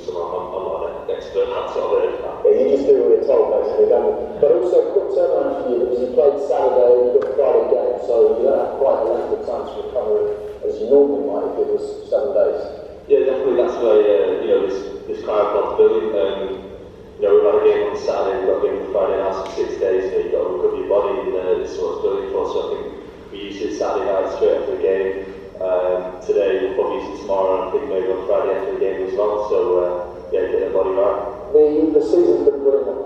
so I'm not an expert in that sort of area. Yeah, you just do what you're told, basically, don't you? But also, quick turnaround for you, because you played Saturday and you've got Friday game, so you don't have quite the length of time to recover as you normally might if it was 7 days. Yeah, definitely. That's why this cryo pod's brilliant. We've had a game on Saturday, we've got a game on Friday now, so 6 days. You've got to recover your body, and this is what it's brilliant for. So I think we used it Saturday night straight after the game. Today we'll probably use it tomorrow, and I think maybe on Friday after the game as well. So get the body right. The season's been brilliant.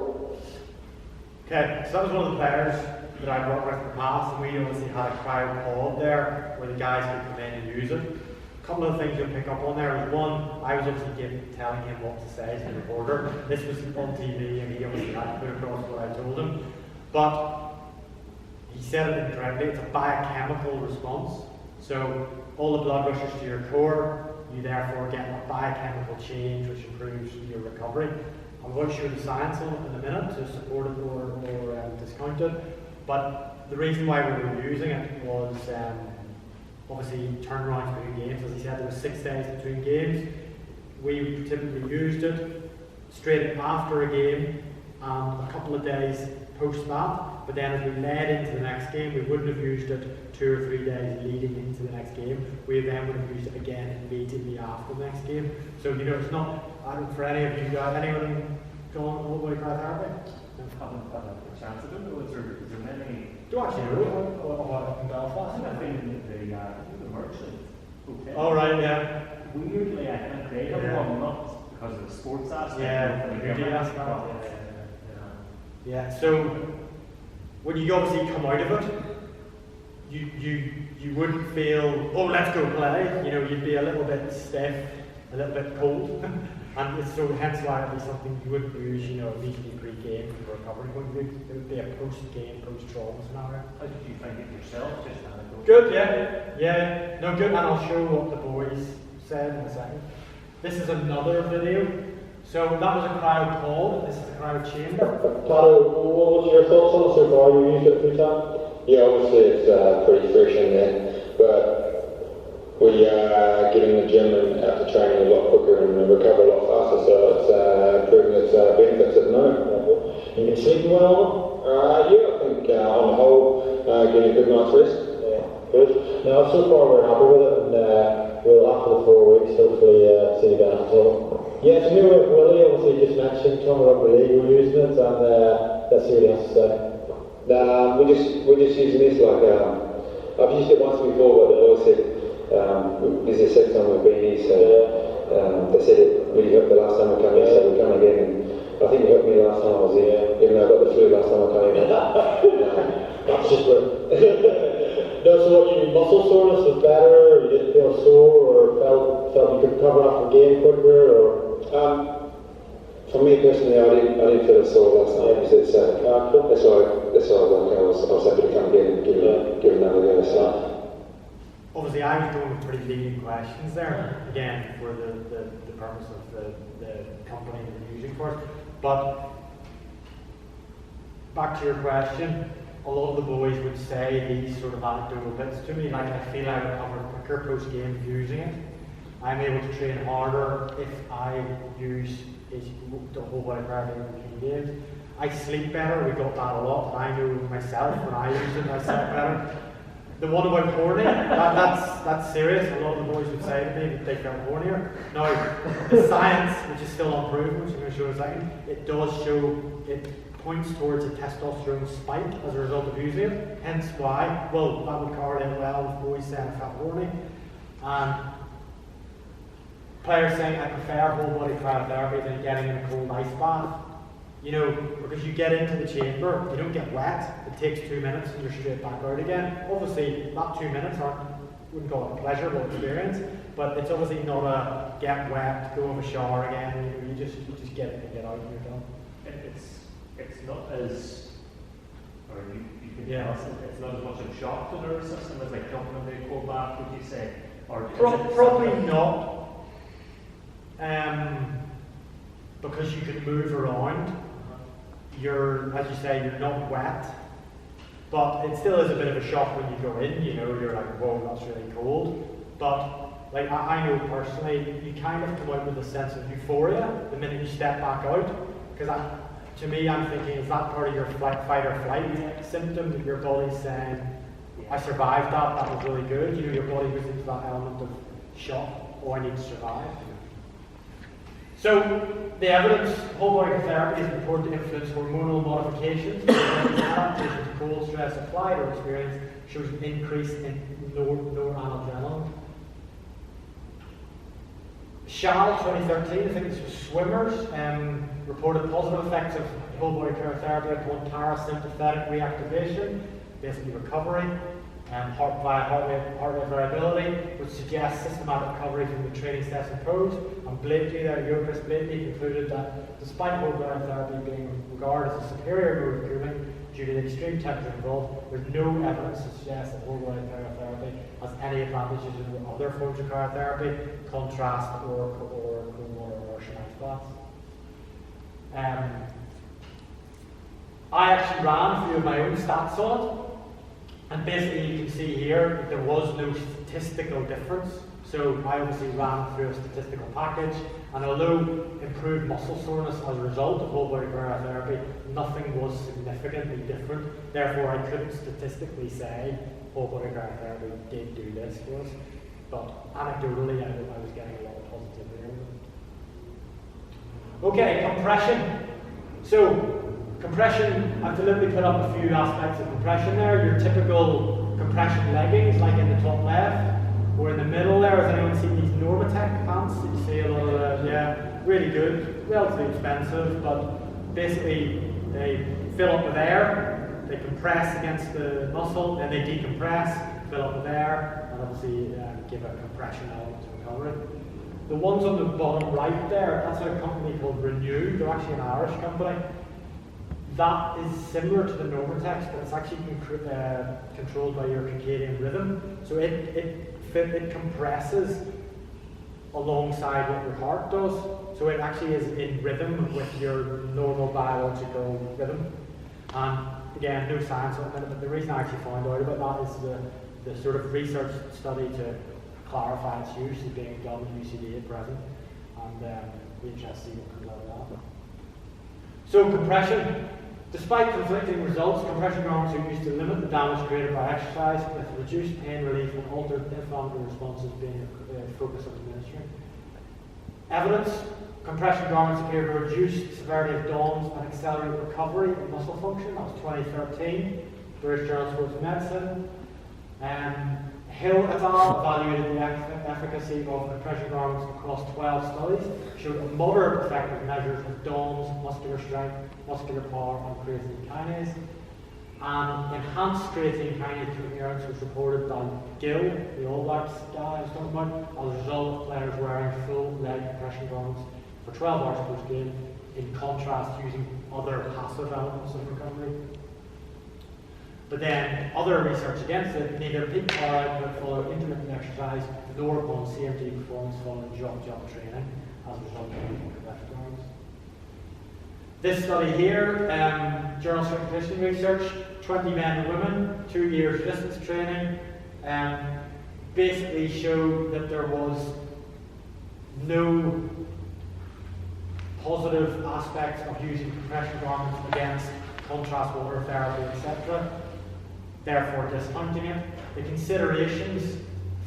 Okay, so that was one of the players that I brought with in the past, and we obviously had a cryo pod there where the guys could come in and use it. A couple of things you'll pick up on there was one, I was obviously telling him what to say as the reporter. This was on TV and he obviously had to put across what I told him. But he said it incredibly, it's a biochemical response. So all the blood rushes to your core, you therefore get a biochemical change which improves your recovery. I'm going to show the science on it in a minute to support it or discount it. But the reason why we were using it was obviously turnaround between games. As he said, there was 6 days between games. We typically used it straight after a game and a couple of days post that. But then as we led into the next game, we wouldn't have used it 2 or 3 days leading into the next game. We then would have used it again immediately after the next game. So it's not, I don't, for any of you guys, anyone going all the way cryo therapy? I haven't had a chance. I don't know, is there many... Do you actually know in Belfast? I think the merchant hotel. Oh right, yeah. Weirdly, I think they have one, not because of the sports aspect. Yeah, the beauty aspect. Yeah, so when you obviously come out of it, you wouldn't feel, oh let's go play, you'd be a little bit stiff, a little bit cold. And so hence why it would be something you wouldn't use, immediately pre-game from a recovery point of view. It would be a post-game, post-trauma scenario. How did you find it yourself? Just good, yeah. No, good, and I'll show what the boys said in a second. This is another video. So that was a cryo pod, this is a cryo chamber. Tyler, what was your thoughts on it so far? You used it 3 times? Yeah, obviously it's pretty fresh in there, but we get in the gym and after training a lot quicker and recover a lot faster, so it's proving its benefits at the moment. You been sleeping well? Yeah, I think on the whole, getting a good night's rest. Yeah, good. Now, so far we're happy with it, and we'll, after the 4 weeks, hopefully see you back. So, yeah, it's new with Willie, obviously just mentioned, Tom Rugby League, we're using it, and let's see what he has to say. Nah, we're just using this like, I've used it once before, but the boys said, this is the second time we've been here, so they said it really helped the last time we came here, so we're coming again. And I think it helped me last time I was here, even though I got the flu last time I came here. That's just good. No, so what, you muscle soreness was better, you didn't feel sore, or felt you could recover after the game quicker, or? For me personally, I didn't feel sore last night, because that's why I was happy to come again and give another go. So. Obviously, I was going with pretty leading questions there, again, for the purpose of the company that we're using for it. But back to your question, a lot of the boys would say these sort of anecdotal bits to me, like I feel I recover quicker post-game using it. I'm able to train harder if I use the whole body cryo in between games. I sleep better, we got that a lot, and I know myself when I use it, I sleep better. The one about horny, that's serious. A lot of the boys would say to me that they felt hornier. Now, the science, which is still unproven, which I'm going to show in a second, it does show, it points towards a testosterone spike as a result of using it. Hence why, well, that would correlate well with boys saying I felt horny. And players saying I prefer whole body cryotherapy than getting in a cold ice bath. Because you get into the chamber, you don't get wet, it takes 2 minutes and you're straight back out again. Obviously, that 2 minutes wouldn't call it a pleasurable experience, but it's obviously not a get wet, go have a shower again, you just get in and get out and you're done. It's not as, or you can tell us, it's not as much of a shock to the nervous system as like jumping into a cold bath, would you say? Or Probably not. Because you can move around, as you say, you're not wet, but it still is a bit of a shock when you go in, you're like, whoa, that's really cold. But like I know personally, you kind of come out with a sense of euphoria the minute you step back out. Because to me, I'm thinking, is that part of your fight or flight symptom that your body's saying, I survived that was really good. You know, your body goes into that element of shock, oh, I need to survive. So, the evidence, whole body therapy is reported to influence hormonal modifications. Adaptation to cold stress applied or experienced shows an increase in noradrenaline. Shal 2013, I think this was swimmers, reported positive effects of whole body cryotherapy upon parasympathetic reactivation, basically recovery, via heart rate variability, which suggests systematic recovery from the training steps imposed. And Blakely, Chris Blakely, concluded that despite whole body therapy being regarded as a superior mode of cooling due to the extreme temperature involved, there's no evidence to suggest that whole body cryotherapy has any advantages over other forms of cryotherapy, contrast or cold water immersion ice baths. I actually ran a few of my own stats on it. And basically you can see here there was no statistical difference. So I obviously ran through a statistical package, and although improved muscle soreness as a result of whole body cryotherapy, nothing was significantly different. Therefore I couldn't statistically say whole body cryotherapy did do this for us. But anecdotally I was getting a lot of positivity. Okay, compression. So compression, I've deliberately put up a few aspects of compression there. Your typical compression leggings, like in the top left, or in the middle there. Has anyone seen these Normatec pants that you see a lot of? Yeah, really good, relatively expensive, but basically they fill up with air, they compress against the muscle, then they decompress, fill up with air, and obviously give a compression element to recovery. The ones on the bottom right there, that's a company called Renew. They're actually an Irish company. That is similar to the Normatex, but it's actually controlled by your circadian rhythm. So it compresses alongside what your heart does. So it actually is in rhythm with your normal biological rhythm. And again, no science on it, but the reason I actually found out about that is the sort of research study to clarify its use is being done at UCD at present. And we just see what comes out of that. So compression. Despite conflicting results, compression garments are used to limit the damage created by exercise, with reduced pain relief and altered inflammatory responses being a focus of administration. Evidence: compression garments appear to reduce severity of DOMS and accelerate recovery of muscle function. That was 2013, British Journal of Sports Medicine. Hill et al. Evaluated the efficacy of compression garments across 12 studies, showed a moderate effect of measures of DOMS, muscular strength, muscular power, and creatine kinase. And enhanced creatine kinase clearance was reported by Gill, the All Blacks guy I was talking about, as a result of players wearing full leg compression garments for 12 hours post game, in contrast using other passive elements of recovery. But then other research against it, neither peak power output following intermittent exercise nor upon CMT performance following job training as a result of compression garments. This study here, Journal of Strength and Conditioning Research, 20 men and women, 2 years distance training, basically showed that there was no positive aspects of using compression garments against contrast water therapy, etc. Therefore discounting it. The considerations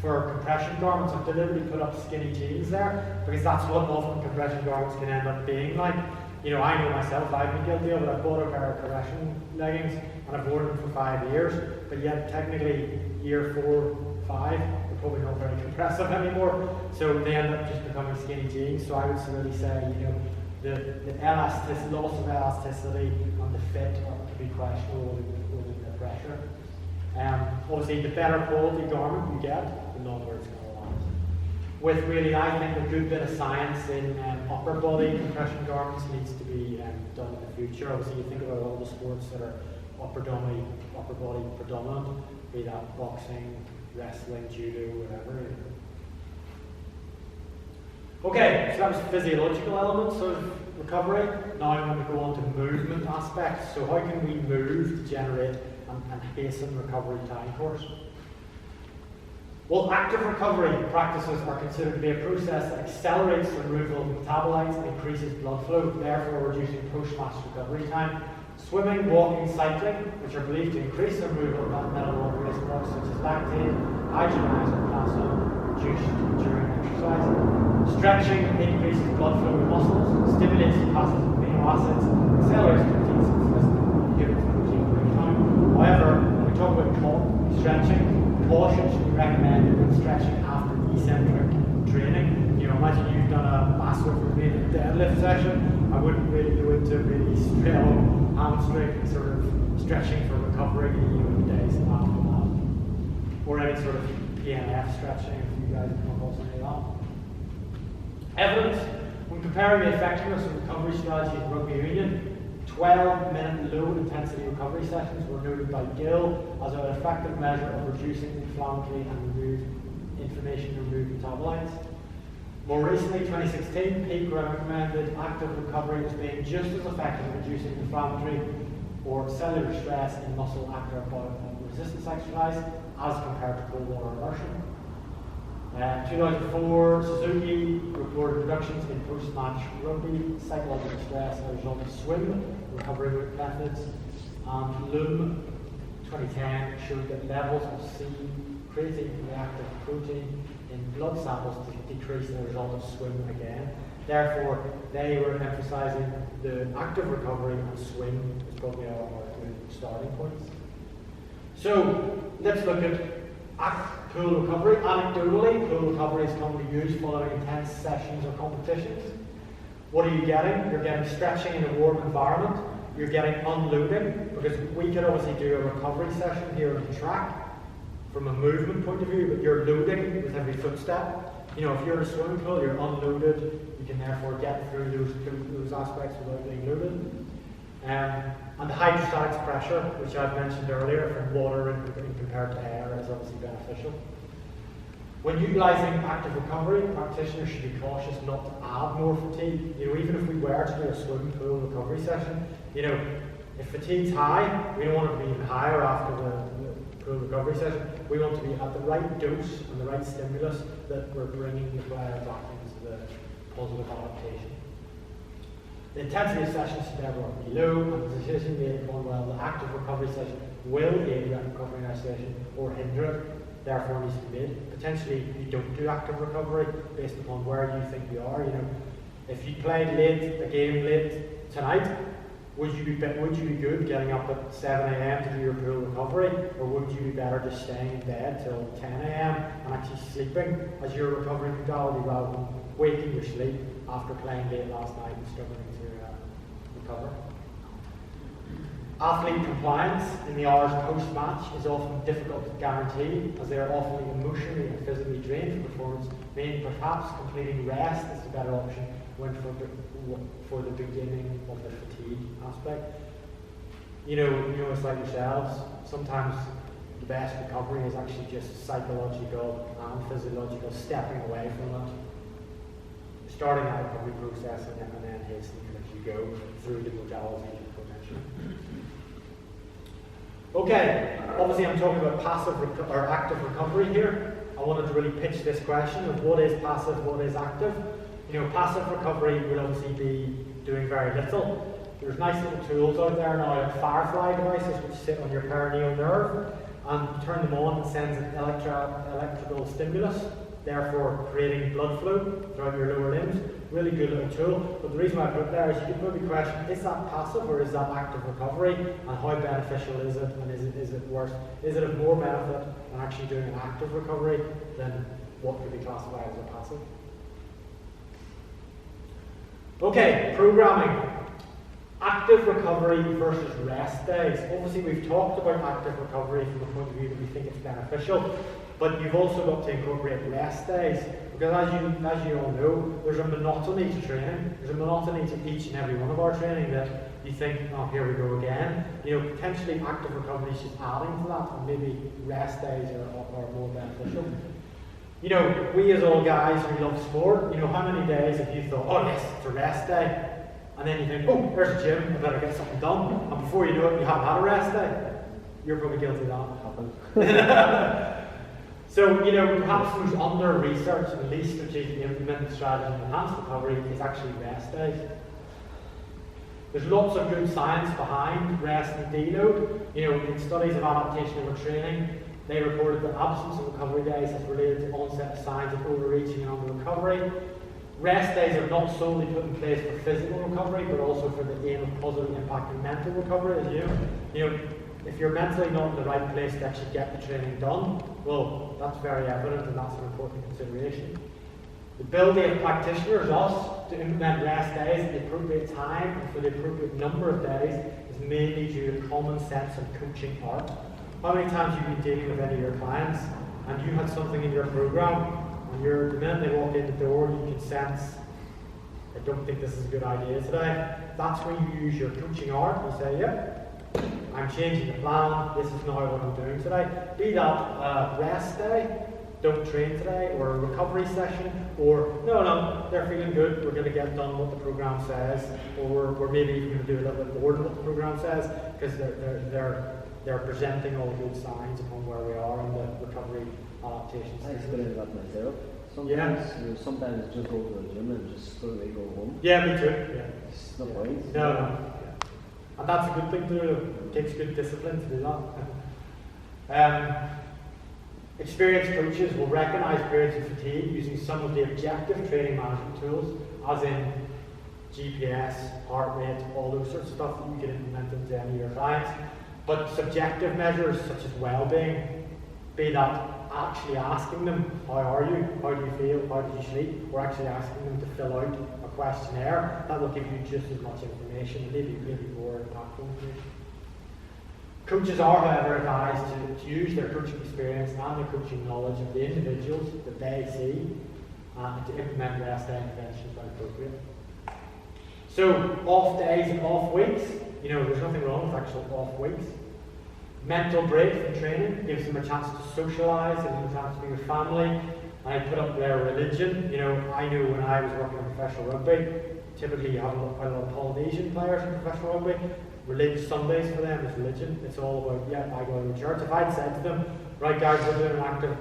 for compression garments, I've deliberately put up skinny jeans there, because that's what often compression garments can end up being like. You know, I know myself, I've been guilty of it. I've bought a pair of compression leggings and I've worn them for 5 years, but yet technically year 4, 5, they're probably not very compressive anymore. So they end up just becoming skinny jeans. So I would really say, you know, the loss of elasticity and the fit are to be questionable with the pressure. Obviously, the better quality garment you get, the longer it's going to last. With really, I think, a good bit of science in upper body compression garments needs to be done in the future. Obviously, you think about all the sports that are upper body predominant, be that boxing, wrestling, judo, whatever. Okay, so that was physiological elements of recovery. Now I'm going to go on to movement aspects. So how can we move to generate and hasten recovery time course? Well, active recovery practices are considered to be a process that accelerates the removal of metabolites and increases blood flow, therefore reducing post-match recovery time. Swimming, walking, cycling, which are believed to increase the removal of metabolic waste products such as lactate, hydrogenized or plasma, produced during exercise. Stretching increases blood flow in muscles, stimulates the passage of amino acids, accelerates protein synthesis, and inhibits protein breakdown. However, when we talk about stretching, caution should be recommended when stretching after eccentric training. You know, imagine you've done a massive deadlift session. I wouldn't really go into really straight on hamstring sort of stretching for recovery, you know, days after that. Or any sort of PNF stretching if you guys come across any of that. Evidence, when comparing the effectiveness of recovery strategies in rugby union, 12-minute low-intensity recovery sessions were noted by Gill as an effective measure of reducing inflammatory and inflammation-removed metabolites. More recently, 2016, Peak recommended active recovery as being just as effective in reducing inflammatory or cellular stress in muscle active resistance exercise as compared to cold water immersion. 2004, Suzuki reported reductions in post-match rugby psychological stress as a result of swim recovery methods, and Loom 2010 showed that levels of C creatine reactive protein in blood samples decreased as a result of swim again. Therefore, they were emphasizing the active recovery and swim is probably our good starting points. So let's look at pool recovery. Anecdotally, pool recovery is commonly used following intense sessions or competitions. What are you getting? You're getting stretching in a warm environment. You're getting unloading, because we could obviously do a recovery session here on the track from a movement point of view, but you're loading with every footstep. You know, if you're in a swimming pool, you're unloaded. You can therefore get through those aspects without being loaded. And the hydrostatics pressure, which I've mentioned earlier, from water in compared to air, is obviously beneficial. When utilising active recovery, practitioners should be cautious not to add more fatigue. You know, even if we were to do a swimming pool recovery session, you know, if fatigue's high, we don't want it to be even higher after the pool recovery session. We want to be at the right dose and the right stimulus that we're bringing the player back into the positive adaptation. The intensity of sessions should never be low, and the decision made upon whether the active recovery session will aid recovery in isolation or hinder it, therefore needs to be made. Potentially, you don't do active recovery based upon where you think you are. You know, if you played a game late tonight, would you be good getting up at 7 a.m. to do your pool recovery, or would you be better just staying in bed till 10 a.m. and actually sleeping as your recovery modality rather than waking your sleep after playing late last night and struggling to recover? Athlete compliance in the hours post-match is often difficult to guarantee, as they are often emotionally and physically drained from performance, meaning perhaps completing rest is the better option when for the beginning of the fatigue aspect. You know, it's like yourselves, sometimes the best recovery is actually just psychological and physiological, stepping away from it, starting that recovery process and then hastening as you go through the modalities you mentioned. Okay, obviously I'm talking about passive or active recovery here. I wanted to really pitch this question of what is passive, what is active. You know, passive recovery would obviously be doing very little. There's nice little tools out there now, like Firefly devices, which sit on your perineal nerve, and turn them on and sends an electrical stimulus, therefore creating blood flow throughout your lower limbs. Really good little tool. But the reason why I put it there is you can probably question, is that passive or is that active recovery, and how beneficial is it, and is it worse? Is it of more benefit than actually doing an active recovery than what could be classified as a passive? Okay, programming. Active recovery versus rest days. Obviously we've talked about active recovery from the point of view that we think it's beneficial, but you've also got to incorporate rest days, because as you all know, there's a monotony to training. There's a monotony to each and every one of our training that you think, oh, here we go again. You know, potentially active recovery is just adding to that, and maybe rest days are more beneficial. You know, we as all guys who love sport, you know, how many days have you thought, oh yes, it's a rest day? And then you think, oh, there's a gym, I better get something done. And before you know it, you haven't had a rest day. You're probably guilty of that. So, perhaps who's under research and least strategically implemented strategy to enhance recovery is actually rest days. There's lots of good science behind rest and deload. In studies of adaptation over training, they reported that absence of recovery days is related to onset of signs of overreaching and under recovery. Rest days are not solely put in place for physical recovery, but also for the aim of positively impacting mental recovery. As if you're mentally not in the right place to actually get the training done, well, that's very evident, and that's an important consideration. The ability of practitioners, us, to implement rest days at the appropriate time and for the appropriate number of days is mainly due to common sense and coaching art. How many times have you been dealing with any of your clients and you had something in your program and the minute they walk in the door you can sense, I don't think this is a good idea today. That's when you use your coaching art and say, yep, I'm changing the plan, this is not what I'm doing today. Be that a rest day, don't train today, or a recovery session, or no, they're feeling good, we're going to get done what the program says, or we're maybe even going to do a little bit more than what the program says, because they're presenting all good signs upon where we are in the recovery adaptation I experienced that myself. Sometimes just go to the gym and just slowly go home. Yeah, me too. Yeah. It's no point. No. Yeah. And that's a good thing to do. It takes good discipline to do that. Experienced coaches will recognize periods of fatigue using some of the objective training management tools, as in GPS, heart rate, all those sorts of stuff that you can implement into any of your clients. But subjective measures such as well-being, be that actually asking them, how are you, how do you feel, how did you sleep, or actually asking them to fill out a questionnaire, that will give you just as much information, maybe more impactful information. Coaches are, however, advised to use their coaching experience and their coaching knowledge of the individuals that they see and to implement rest day interventions when appropriate. So, off days and off weeks, there's nothing wrong with actual off weeks. Mental break from training gives them a chance to socialise, gives them a chance to be with family. And I put up their religion. I knew when I was working in professional rugby, typically you have quite a lot of Polynesian players in professional rugby. Religious Sundays for them is religion. It's all about, I go to church. If I'd said to them, right guys, we're doing an active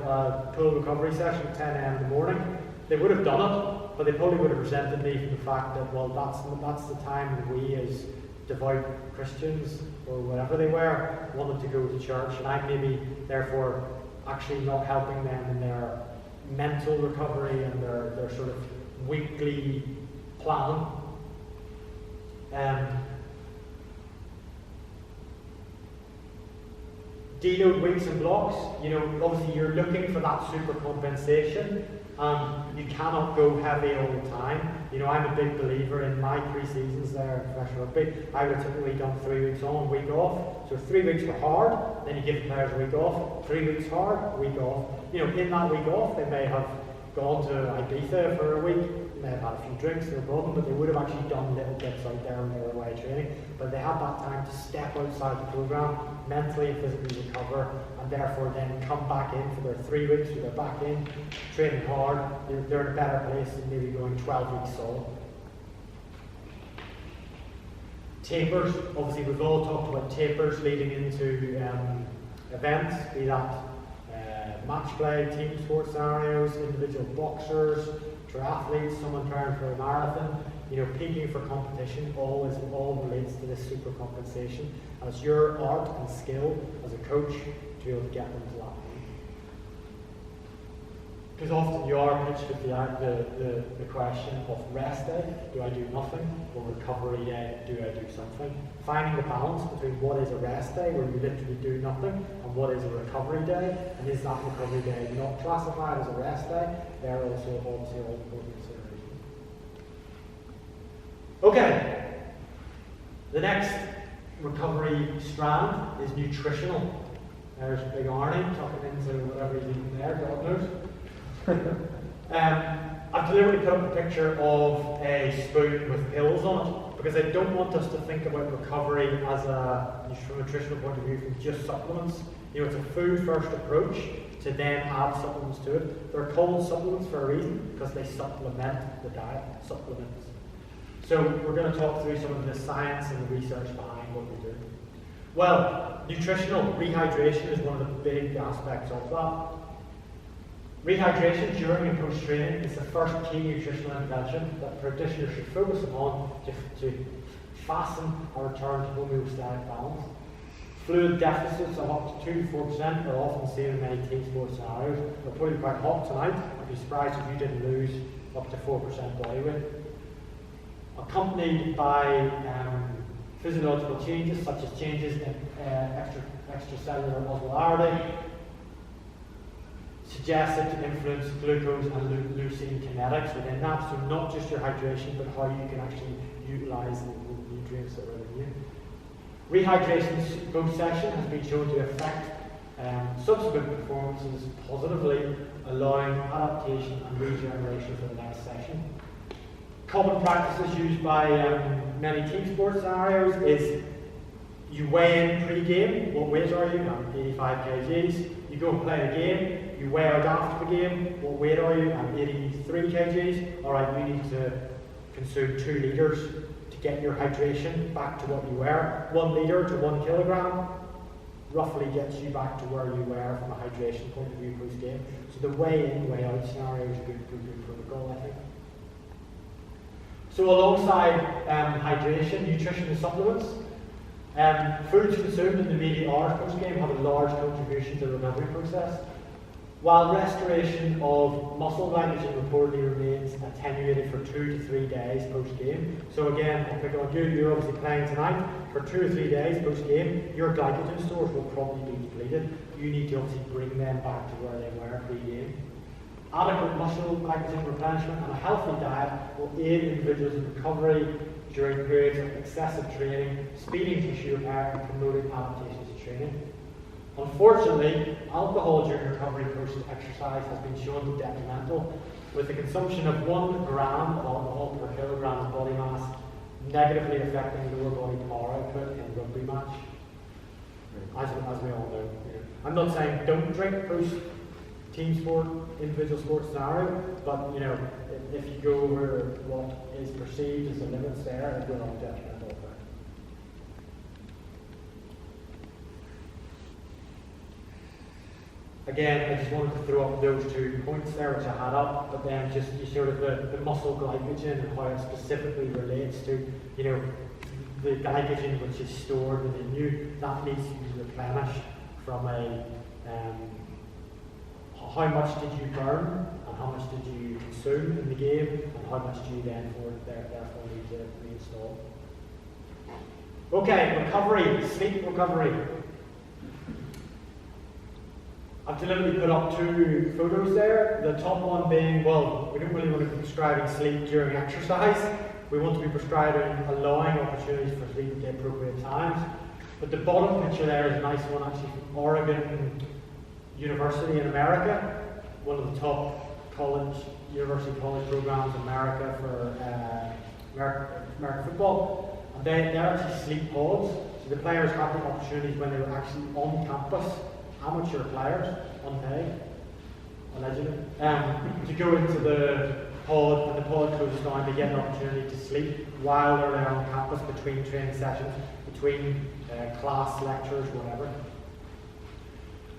pool recovery session at 10 a.m. in the morning, they would have done it, but they probably would have resented me for the fact that, well, that's the time that we as devout Christians, or whatever they were, wanted to go to church, and I maybe, therefore, actually not helping them in their mental recovery and their sort of weekly plan. Deload weeks and blocks, obviously you're looking for that super compensation. You cannot go heavy all the time. I'm a big believer in my pre-seasons there in professional rugby. I would have typically done 3 weeks on, week off. So 3 weeks were hard, then you give the players a week off. 3 weeks hard, week off. In that week off, they may have gone to Ibiza for a week, they may have had a few drinks, no problem, but they would have actually done little bits out there when they were away training. But they had that time to step outside the program, mentally and physically recover, and therefore then come back in for their 3 weeks where they're back in, training hard, they're in a better place than maybe going 12 weeks solid. Tapers, obviously we've all talked about tapers leading into events, be that match play, team sport scenarios, individual boxers, triathletes, someone preparing for a marathon, peaking for competition, all relates to this super compensation. And it's your art and skill as a coach to be able to get them to that point. Because often you are pitched with the question of rest day, do I do nothing? Or recovery day, do I do something? Finding the balance between what is a rest day, where you literally do nothing, and what is a recovery day, and is that recovery day not classified as a rest day? They're also obviously all important considerations. Okay, the next recovery strand is nutritional. There's Big Arnie tucking into whatever he's eating there, God knows. I've deliberately put up a picture of a spoon with pills on it because I don't want us to think about recovery as from a nutritional point of view from just supplements. It's a food-first approach to then add supplements to it. They're called supplements for a reason because they supplement the diet, supplements. So we're going to talk through some of the science and the research behind what we do. Well, nutritional rehydration is one of the big aspects of that. Rehydration during and post-training is the first key nutritional intervention that practitioners should focus on to fasten a return to homeostatic balance. Fluid deficits of up to 2 to 4% are often seen in many team sports scenarios. It'll probably be quite hot tonight. I'd be surprised if you didn't lose up to 4% body weight. Accompanied by physiological changes such as changes in extracellular osmolarity, suggested to influence glucose and leucine kinetics within that. So not just your hydration, but how you can actually utilise the nutrients that are in you. Rehydration post-session has been shown to affect subsequent performances positively, allowing adaptation and regeneration for the next session. Common practices used by many team sports scenarios is you weigh in pre-game. What weight are you? I'm 85 kgs. You go and play a game. You weigh out after the game. What weight are you? I'm 83 kgs. All right, you need to consume 2 litres to get your hydration back to what you were. 1 litre to 1 kilogram roughly gets you back to where you were from a hydration point of view post-game. So the weigh-in, weigh-out scenario is a good protocol, I think. So alongside hydration, nutrition and supplements, foods consumed in the immediate hours post-game have a large contribution to the recovery process. While restoration of muscle glycogen reportedly remains attenuated for 2 to 3 days post-game. So again, I'll pick on you, you're obviously playing tonight. For 2 or 3 days post-game, your glycogen stores will probably be depleted. You need to obviously bring them back to where they were pre-game. Adequate muscle glycogen replenishment and a healthy diet will aid individuals in recovery during periods of excessive training, speeding tissue repair and promoting adaptation to training. Unfortunately, alcohol during recovery post-exercise has been shown to be detrimental, with the consumption of 1 gram of alcohol per kilogram of body mass negatively affecting lower body power output in a rugby match. As we all know. I'm not saying don't drink post-team sport, individual sports scenario, but if you go over what is perceived as the limits there, it will have a detrimental effect. Again, I just wanted to throw up those 2 points there, which I had up, but then just sort of the muscle glycogen and how it specifically relates to, the glycogen which is stored within you, that needs to be replenished from a, how much did you burn and how much did you consume in the game and how much do you therefore need to reinstall. Okay, recovery, sleep recovery. I've deliberately put up 2 photos there. The top one being, well, we don't really want to be prescribing sleep during exercise. We want to be prescribing, allowing opportunities for sleep at the appropriate times. But the bottom picture there is a nice one actually from Oregon University in America, one of the top university college programs in America for American football. And they're actually sleep pods. So the players have the opportunities when they were actually on campus, amateur players, unpaid, allegedly, to go into the pod, and the pod closes down, they get an opportunity to sleep while they're there on campus, between training sessions, between class lectures, whatever.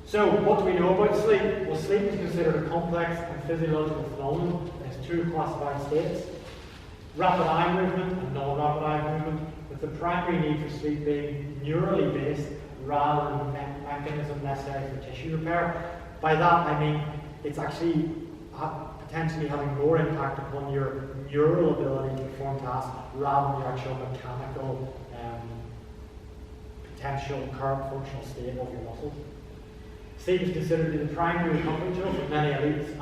So, what do we know about sleep? Well, sleep is considered a complex and physiological phenomenon. It has 2 classified states: rapid eye movement and non-rapid eye movement, with the primary need for sleep being neurally based rather than mechanism necessary for tissue repair. By that I mean it's actually potentially having more impact upon your neural ability to perform tasks rather than the actual mechanical potential current functional state of your muscles. Sleep is considered to be the primary recovery tool for many elites